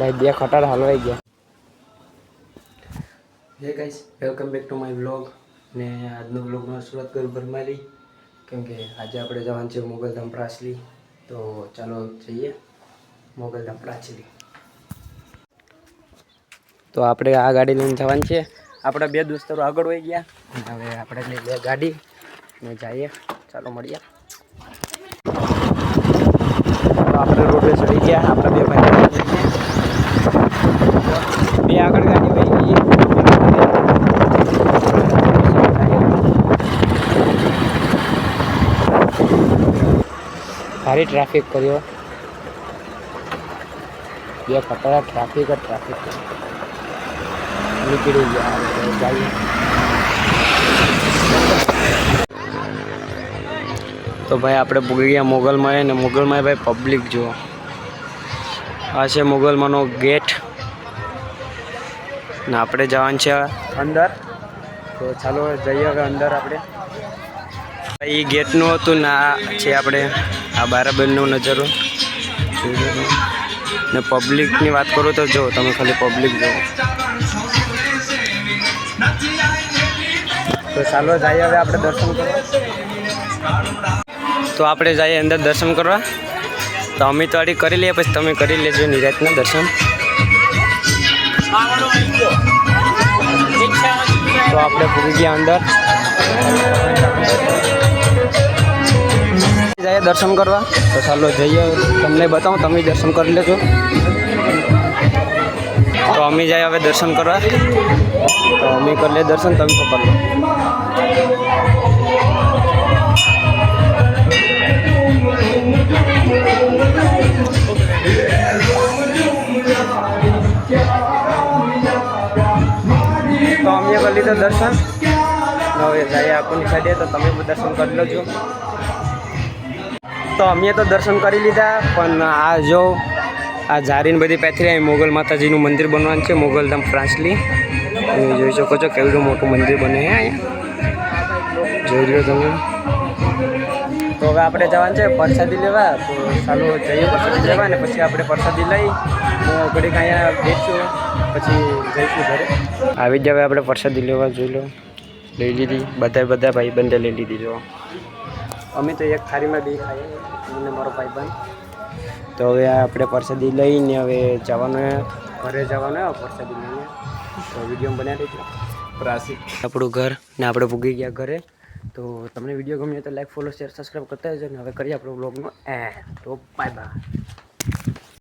ભાઈ બે ખટાર હલવાઈ ગયા. હે guys, welcome back to my vlog. ને આજનો વ્લોગમાં શરૂઆત કરું ભરમાલી, કેમ કે આજે આપણે જવાનું છે મોગલધામ પ્રાસલી. તો ચાલો જઈએ મોગલધામ પ્રાસલી. તો આપણે આ ગાડી લઈને જવાનું છે. આપણા બે દોસ્તારો આગળ વહી ગયા, હવે આપણે લઈ લે ગાડી ને જઈએ. ચાલો મળીએ. તો આપણે રોડે ચડી ગયા. આપણા બે ભાઈ બે આગળ ગાડી વહી ગઈ. ભારી ટ્રાફિક કર્યો. બે ખતરા ટ્રાફિક નીકળી ગયા. જઈએ. તો ભાઈ આપણે પૂગી ગયા મોગલમાં. ને મોગલમાં ભાઈ પબ્લિક જુઓ. આ છે મોગલમાંનો ગેટ ને આપણે જવાનું છે અંદર. તો ચાલો જઈએ હવે અંદર. આપણે એ ગેટનું હતું ને આ છે આપણે આ બારાબરનો નજારો ને પબ્લિકની વાત કરું તો જો તમે ખાલી પબ્લિક જુઓ. તો ચાલો જઈએ હવે આપણે દર્શન કરવા. તો આપણે જઈએ અંદર દર્શન કરવા. તો અમે તો આડી કરી લઈએ, પછી તમે કરી લેજો નિરાંતના દર્શન. તો આપણે પૂરી ગયા અંદર. જઈએ દર્શન કરવા. તો ચાલો જઈએ, તમને બતાવું, તમે દર્શન કરી લેજો. તો અમે જાય હવે દર્શન કરવા. તો અમે કરી લે દર્શન, તમે તો કરી લો. તો અમે કરી લીધો દર્શન. હવે જઈએ આપણને સાઈડે. તો તમે પણ દર્શન કરી લેજો. તો અમે તો દર્શન કરી લીધા, પણ આ જો આ ઝારીને બધી પેથરી મોગલ માતાજીનું મંદિર બનવાનું છે મોગલધામ પ્રાસલી. તમે જોઈ શકો છો કેવડું મોટું મંદિર બને છે અહીંયા, જોઈ લો તમે. તો હવે આપણે જવાનું છે પ્રસાદી લેવા. તો ચાલો જઈએ પ્રસાદી લેવા, ને પછી આપણે પ્રસાદી લઈ ઘડીક અહીંયા બેસીશું, પછી જઈશું ઘરે. આવી જ હવે આપણે પ્રસાદી લેવા. જોઈ લો, લઈ લીધી. બધા ભાઈબંધે લઈ લીધી. જો અમે તો એક થાળીમાં બે ખાઈએ, અને મારો ભાઈબંધ. તો હવે આપણે પ્રસાદી લઈને હવે જવાનું, ઘરે જવાનું પ્રસાદી લઈને. તો વિડીયો બનાવી દઈશું પ્રાસી આપણું ઘર, ને આપણે પૂગી ગયા ઘરે. તો તમને વિડીયો ગમ્યો તો લાઈક, ફોલો, શેર, સબસ્ક્રાઈબ કરતા જજો. ને હવે કરીએ આપણો વ્લોગનો એન્ડ. તો બાય બાય.